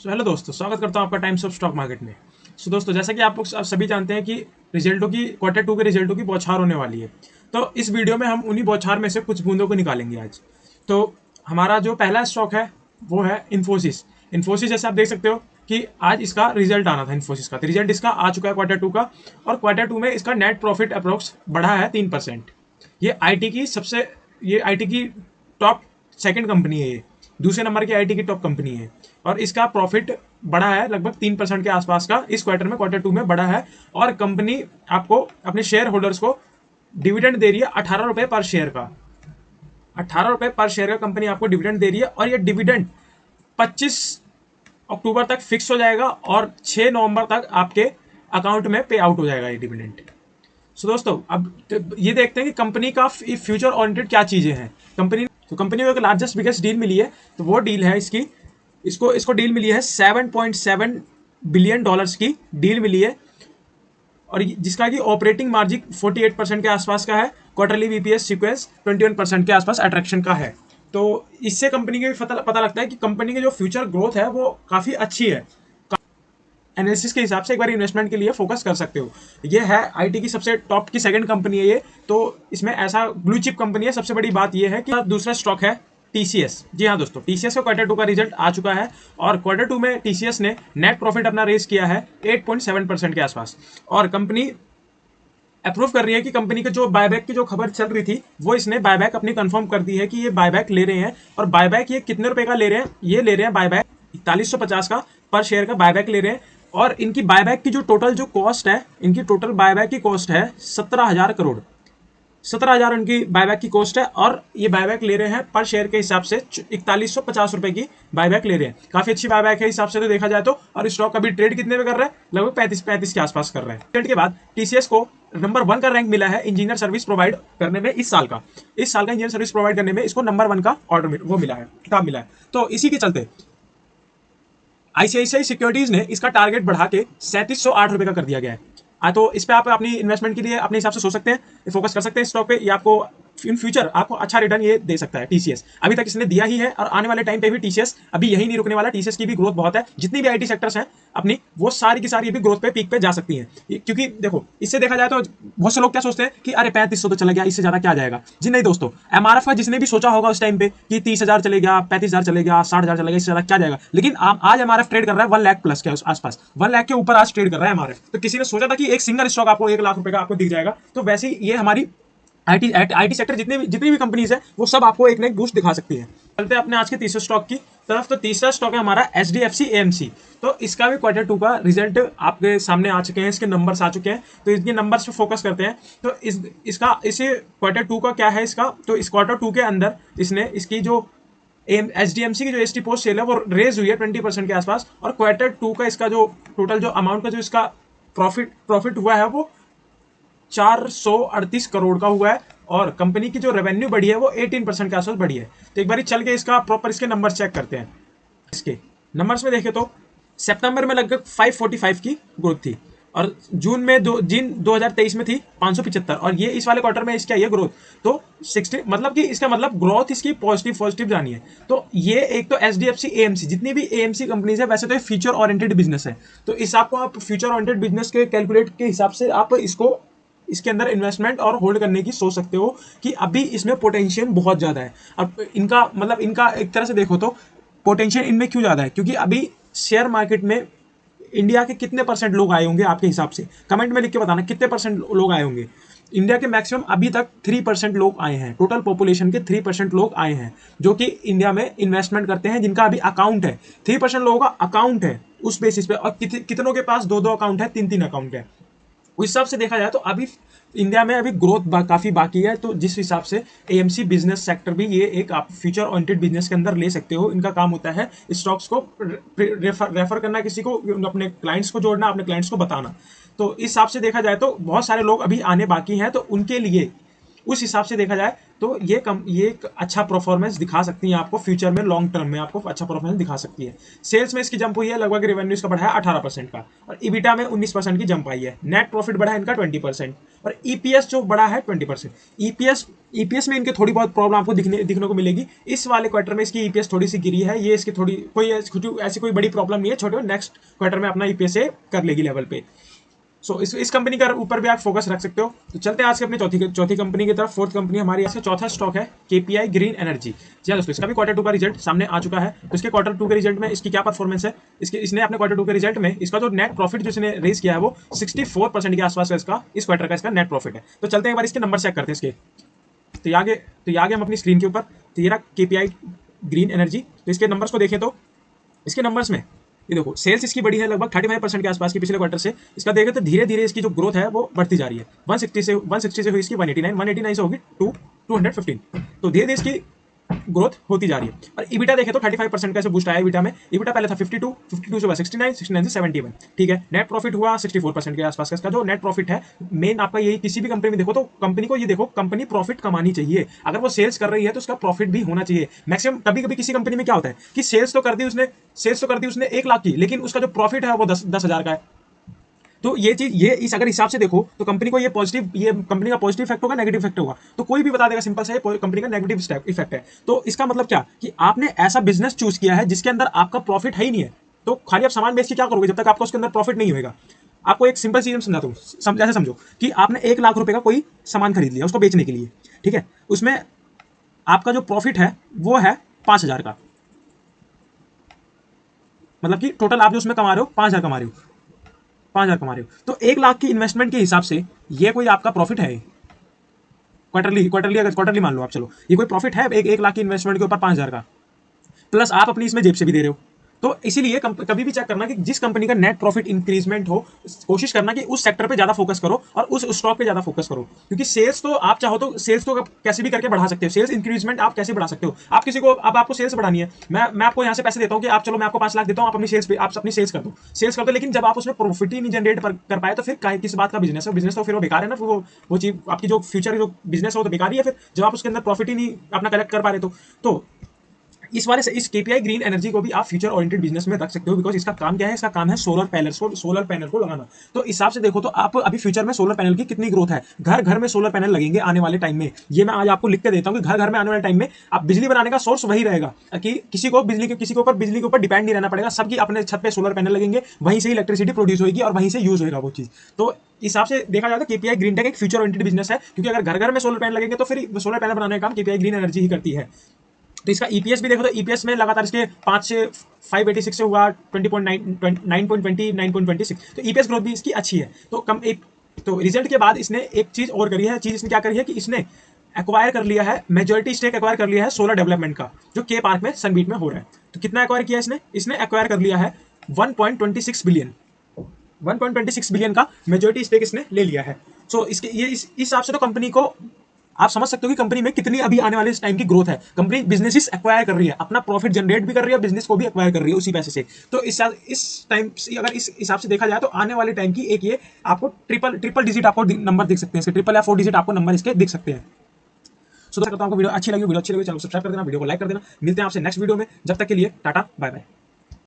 Hello दोस्तों, स्वागत करता हूं आपका टाइम्स ऑफ स्टॉक मार्केट में। दोस्तों, जैसा कि आप लोग सभी जानते हैं कि रिजल्टों की क्वार्टर टू के रिजल्टों की बौछार होने वाली है। तो इस वीडियो में हम उन्हीं बौछार में से कुछ बूंदों को निकालेंगे आज। तो हमारा जो पहला स्टॉक है वो है इन्फोसिस। इन्फोसिस जैसे आप देख सकते हो कि आज इसका रिजल्ट आना था। इन्फोसिस का तो रिजल्ट इसका आ चुका है क्वार्टर टू का, और क्वार्टर टू में इसका नेट प्रॉफिट अप्रोक्स बढ़ा है 3%। ये आईटी की सबसे ये आईटी की टॉप सेकंड कंपनी है। ये दूसरे नंबर की आईटी की टॉप कंपनी है, और इसका प्रॉफिट बढ़ा है लगभग 3% के आसपास का इस क्वार्टर में, क्वार्टर टू में बढ़ा है। और कंपनी आपको अपने शेयर होल्डर्स को डिविडेंड दे रही है 18 रुपए पर शेयर का। 18 रुपए पर शेयर का कंपनी आपको डिविडेंड दे रही है, और ये डिविडेंड 25 अक्टूबर तक फिक्स हो जाएगा और 6 नवंबर तक आपके अकाउंट में पे आउट हो जाएगा ये डिविडेंड। दोस्तों, अब ये देखते हैं कि कंपनी का फ्यूचर ओरिएंटेड क्या चीजें हैं। कंपनी को एक लार्जेस्ट बिगेस्ट डील मिली है, तो वो डील है इसकी इसको इसको डील मिली है 7.7 बिलियन डॉलर्स की डील मिली है, और जिसका कि ऑपरेटिंग मार्जिन 48% के आसपास का है। क्वार्टरली बीपीएस सीक्वेंस 21% के आसपास अट्रैक्शन का है। तो इससे कंपनी के पता लगता है कि कंपनी की जो फ्यूचर ग्रोथ है वो काफ़ी अच्छी है। एनालिसिस के हिसाब से एक बार इन्वेस्टमेंट के लिए फोकस कर सकते हो। ये है आईटी की सबसे टॉप की सेकंड कंपनी है ये, तो इसमें ऐसा ब्लू चिप कंपनी है। सबसे बड़ी बात ये है कि दूसरा स्टॉक है टीसीएस। जी हाँ दोस्तों, टीसीएस का क्वार्टर टू का रिजल्ट आ चुका है, और क्वार्टर टू में टीसीएस ने नेट प्रॉफिट अपना रेज किया है 8.7% के आसपास। और कंपनी अप्रूव कर रही है कि कंपनी के जो बायबैक की जो खबर चल रही थी वो इसने बायबैक अपनी कंफर्म कर दी है कि ये बायबैक ले रहे हैं। और बायबैक ये कितने रुपए का ले रहे हैं? ये ले रहे हैं बायबैक 4150 का पर शेयर का बायबैक ले रहे हैं। और इनकी बायबैक की जो टोटल जो कॉस्ट है, इनकी टोटल बायबैक की कॉस्ट है 17,000 करोड़। 17,000 उनकी बायबैक की कॉस्ट है, और ये बायबैक ले रहे हैं पर शेयर के हिसाब से 4150 रुपए की बायबैक ले रहे हैं। काफी अच्छी बायबैक है हिसाब से तो देखा जाए तो। और स्टॉक अभी ट्रेड कितने में कर रहा है? लगभग 35 के आसपास कर रहा है। ट्रेड के बाद टीसीएस को नंबर 1 का रैंक मिला है इंजीनियर सर्विस प्रोवाइड करने में इस साल का इंजीनियर सर्विस प्रोवाइड करने में इसको नंबर 1 का ऑर्डर वो मिला है, खिताब मिला है। तो इसी के चलते आईसीआईसीआई सिक्योरिटीज ने इसका टारगेट बढ़ा के 3708 रुपए का कर दिया गया है। तो इस पे आप अपनी इन्वेस्टमेंट के लिए अपने हिसाब से सोच सकते हैं, फोकस कर सकते हैं स्टॉक पे। ये आपको इन फ्यूचर आपको अच्छा रिटर्न ये दे सकता है। टीसीएस अभी तक इसने दिया ही है, और आने वाले टाइम पे भी टीसीएस अभी यही नहीं रुकने वाला। टीसीएस की भी ग्रोथ बहुत है। जितनी भी आईटी सेक्टर्स हैं अपनी, वो सारी की सारी भी ग्रोथ पे पीक पे जा सकती हैं। क्योंकि देखो, इससे देखा जाए तो बहुत से लोग क्या सोचते हैं कि अरे 3500 तो चला गया, इससे ज्यादा क्या जाएगा। जी नहीं दोस्तों, एमआरएफ का जिसने भी सोचा होगा उस टाइम पे कि 30,000 चले गया, 35,000 चले गया, 60,000 चले गया, इससे ज्यादा क्या जाएगा, लेकिन आज एमआरएफ ट्रेड कर रहा है 1 लाख प्लस के आसपास, 1 लाख के ऊपर आज ट्रेड कर रहा है एमआरएफ। तो किसी ने सोचा था कि एक सिंगल स्टॉक आपको 1 लाख रुपए का आपको दिख जाएगा? तो वैसे ही ये हमारी आईटी सेक्टर जितनी भी कंपनीज है वो सब आपको एक ना एक बूस्ट दिखा सकती है। चलते हैं अपने आज के तीसरे स्टॉक की तरफ। तो तीसरा स्टॉक है हमारा एचडीएफसी एएमसी। तो इसका भी क्वार्टर टू का रिजल्ट आपके सामने आ चुके हैं, इसके नंबर्स आ चुके हैं। तो इसके नंबर्स पे फोकस करते हैं। तो इसे क्वार्टर टू का क्या है इसका, तो इस क्वार्टर टू के अंदर इसने इसकी जो एचडीएमसी की जो एसटी पोस्ट सेल है वो रेज हुई है 20% के आसपास। और क्वार्टर टू का इसका जो टोटल जो अमाउंट का जो इसका प्रॉफिट हुआ है वो 438 करोड़ का हुआ है। और कंपनी की जो रेवेन्यू बढ़ी है वो 18% के आसपास बढ़ी है। तो एक बार चल के इसका प्रॉपर इसके नंबर चेक करते हैं। इसके नंबर्स में देखें तो सितंबर में लगभग 545 की ग्रोथ थी, और जून 2023 में थी 575, और ये इस वाले क्वार्टर में इसका ये ग्रोथ तो 60, मतलब कि इसका मतलब ग्रोथ इसकी पॉजिटिव जानी है। तो ये एक तो एचडीएफसी एएमसी, जितनी भी एएमसी कंपनीज है वैसे तो ये फ्यूचर ओरिएंटेड बिजनेस है। तो इस आपको आप फ्यूचर ओरिएंटेड बिजनेस के कैलकुलेट के हिसाब से आप इसके अंदर इन्वेस्टमेंट और होल्ड करने की सोच सकते हो कि अभी इसमें पोटेंशियल बहुत ज़्यादा है। अब इनका एक तरह से देखो तो पोटेंशियल इनमें क्यों ज़्यादा है, क्योंकि अभी शेयर मार्केट में इंडिया के कितने परसेंट लोग आए होंगे आपके हिसाब से? कमेंट में लिख के बताना कितने परसेंट लोग आए होंगे। इंडिया के मैक्सिमम अभी तक 3% लोग आए हैं, टोटल पॉपुलेशन के 3% लोग आए हैं जो कि इंडिया में इन्वेस्टमेंट करते हैं, जिनका अभी अकाउंट है। 3% लोगों का अकाउंट है उस बेसिस पे, और कितनों के पास 2-2 अकाउंट है, 3-3 अकाउंट है। उस हिसाब से देखा जाए तो अभी इंडिया में अभी ग्रोथ काफ़ी बाकी है। तो जिस हिसाब से एएमसी बिजनेस सेक्टर भी ये एक आप फ्यूचर ओरिएंटेड बिजनेस के अंदर ले सकते हो। इनका काम होता है स्टॉक्स को रेफर करना, किसी को अपने क्लाइंट्स को जोड़ना, अपने क्लाइंट्स को बताना। तो इस हिसाब से देखा जाए तो बहुत सारे लोग अभी आने बाकी हैं, तो उनके लिए उस हिसाब से देखा जाए तो ये एक अच्छा परफॉर्मेंस दिखा सकती है आपको फ्यूचर में, लॉन्ग टर्म में आपको अच्छा परफॉर्मेंस दिखा सकती है। सेल्स में इसकी जंप हुई है, लगभग रेवेन्यू इसका बढ़ा है 18% का, और ईबिटा में 19% की जंप आई है। नेट प्रॉफिट बढ़ा है इनका 20%, और ईपीएस जो बढ़ा है 20%। ईपीएस में इनके थोड़ी बहुत प्रॉब्लम आपको दिखने को मिलेगी। इस वाले क्वार्टर में इसकी ईपीएस थोड़ी सी गिरी है, ये इसकी थोड़ी कोई ऐसी कोई बड़ी प्रॉब्लम नहीं है, छोटे नेक्स्ट क्वार्टर में अपना ईपीएस कर लेगी लेवल पे। सो इस कंपनी का ऊपर भी आप फोकस रख सकते हो। तो चलते हैं आज के अपनी चौथी कंपनी की तरफ। फोर्थ कंपनी हमारी यहाँ से चौथा स्टॉक है केपीआई ग्रीन एनर्जी। जी हाँ दोस्तों, इसका भी क्वार्टर 2 का रिजल्ट सामने आ चुका है। तो इसके क्वार्टर 2 के रिजल्ट में इसकी क्या परफॉर्मेंस है, इसने अपने क्वार्टर 2 के रिजल्ट में इसका जो नेट प्रॉफिट जो इसने रेज किया है वो 64% के आसपास का इसका इस क्वार्टर का इसका नेट प्रॉफिट है। तो चलते हैं एक बार इसके नंबर चेक करते हैं इसके। तो ये आगे हम अपनी स्क्रीन के ऊपर, तो ये रहा केपीआई ग्रीन एनर्जी। तो इसके नंबर्स को देखें तो इसके नंबर्स में ये देखो, सेल्स इसकी बढ़ी है लगभग 35% के आसपास की पिछले क्वार्टर से। इसका देखें तो धीरे धीरे इसकी जो ग्रोथ है वो बढ़ती जा रही है। 160 से हुई इसकी 189 से होगी 215। तो धीरे धीरे इसकी ग्रोथ होती जा रही है। और ईबिटा देखें तो 35% का बूस्ट आया ईबिटा में। ईबिटा पहले था 52 से हुआ 69 से 71। ठीक है, नेट प्रॉफिट हुआ 64% के आसपास का इसका जो नेट प्रॉफिट है। मेन आपका यही, किसी भी कंपनी में देखो तो कंपनी को ये देखो, कंपनी प्रॉफिट कमानी चाहिए। अगर वो सेल्स कर रही है तो उसका प्रॉफिट भी होना चाहिए। मैक्सिमम कभी कभी किसी कंपनी में क्या होता है कि सेल्स तो कर दी उसने 1 लाख की, लेकिन उसका जो प्रॉफिट है वो 10,000 का है। तो ये चीज, ये इस अगर हिसाब से देखो तो कंपनी को ये कंपनी का पॉजिटिव इफेक्ट होगा, नेगेटिव इफेक्ट होगा। तो कोई भी बता देगा सिंपल सा, ये कंपनी का नेगेटिव इफेक्ट है। तो इसका मतलब क्या कि आपने ऐसा बिजनेस चूज किया है जिसके अंदर आपका प्रॉफिट है ही नहीं है। तो खाली आप सामान बेच के क्या करोगे जब तक आपका उसके अंदर प्रॉफिट नहीं होगा। आपको एक सिंपल चीज समझाता हूँ, ऐसे समझो कि आपने 1 लाख रुपए का कोई सामान खरीद लिया उसको बेचने के लिए। ठीक है, उसमें आपका जो प्रॉफिट है वो है 5,000 का, मतलब कि टोटल आप जो उसमें कमा रहे हो 5,000 कमा रहे हो, 5,000 कमा रहे हो। तो 1 लाख की इन्वेस्टमेंट के हिसाब से ये कोई आपका प्रॉफिट है क्वार्टरली मान लो आप, चलो ये कोई प्रॉफिट है 1 लाख की इन्वेस्टमेंट के ऊपर 5,000 का, प्लस आप अपनी इसमें जेब से भी दे रहे हो। तो इसीलिए कभी भी चेक करना कि जिस कंपनी का नेट प्रॉफिट इंक्रीजमेंट हो, कोशिश करना कि उस सेक्टर पे ज्यादा फोकस करो और उस स्टॉक पे ज्यादा फोकस करो। क्योंकि सेल्स तो आप चाहो तो सेल्स तो कैसे भी करके बढ़ा सकते हो, सेल्स इंक्रीजमेंट आप कैसे बढ़ा सकते हो। आप किसी को, अब आपको सेल्स बढ़ानी है, मैं आपको यहाँ से पैसे देता हूँ कि आप चलो मैं आपको 5 लाख देता हूँ, आप अपनी सेल्स कर दो, लेकिन जब आप उसमें प्रॉफिट ही नहीं जनरेट कर पाए तो फिर किस बात का बिजनेस है। बिजनेस तो फिर वो बेकार है ना, फिर वो चीज आपकी जो फ्यूचर जो बिजनेस हो तो बेकार ही है फिर, जब आप उसके अंदर प्रॉफिट ही नहीं अपना कलेक्ट कर पा रहे तो इस वाले से इस केपीआई ग्रीन एनर्जी को भी आप फ्यूचर ओरिएंटेड बिजनेस में रख सकते हो। बिकॉज इसका काम क्या है, इसका काम है सोलर पैनल को लगाना। तो हिसाब से देखो तो आप अभी फ्यूचर में सोलर पैनल की कितनी ग्रोथ है, घर घर में सोलर पैनल लगेंगे आने वाले टाइम में। ये मैं आज आपको लिख के देता हूँ कि घर घर में आने वाले टाइम में आप बिजली बनाने का सोर्स वही रहेगा कि किसी को बिजली के ऊपर डिपेंड नहीं रहना पड़ेगा। सबकी अपने छत पे सोलर पैनल लगेंगे, वहीं से इलेक्ट्रिसिटी प्रोड्यूस होगी और वहीं से यूज होगा वो चीज। तो हिसाब से देखा जाए तो केपीआई ग्रीन टेक एक फ्यूचर ओरिएंटेड बिजनेस है, क्योंकि अगर घर घर में सोलर पैनल लगेंगे तो फिर सोलर पैनल बनाने का काम केपीआई ग्रीन एनर्जी ही करती है। तो इसका ईपीएस भी देखो तो ईपीएस में लगातार इसके 5 से 586 से हुआ 9.26। तो ईपीएस ग्रोथ भी इसकी अच्छी है। तो रिजल्ट के बाद इसने एक चीज और करी है। चीज इसने क्या करी है कि इसने एक्वायर कर लिया है, मेजॉरिटी स्टेक एक्वायर कर लिया है सोलर डेवलपमेंट का, जो के पार्क में सनबीट में हो रहा है। तो कितना एक्वायर किया इसने एक्वायर कर लिया है 1.26 बिलियन का मेजॉरिटी स्टेक इसने ले लिया है। सो इस हिसाब से तो कंपनी को आप समझ सकते हो कि कंपनी में कितनी अभी आने वाले इस टाइम की ग्रोथ है। कंपनी बिजनेसेस एक्वायर कर रही है, अपना प्रॉफिट जनरेट भी कर रही है, बिजनेस को भी एक्वायर कर रही है उसी पैसे से। तो इस टाइम से अगर इस हिसाब से देखा जाए तो आने वाले टाइम की एक ये आपको ट्रिपल डिजिट आपको नंबर दिख सकते हैं, इसके ट्रिपल या 4 डिजिट आपको नंबर इसके दिख सकते हैं। सो दोस्तों, आपको वीडियो अच्छी लगी चैनल सब्सक्राइब कर देना, वीडियो को लाइक कर देना। मिलते हैं आपसे नेक्स्ट वीडियो में, जब तक के लिए टाटा बाय बाय।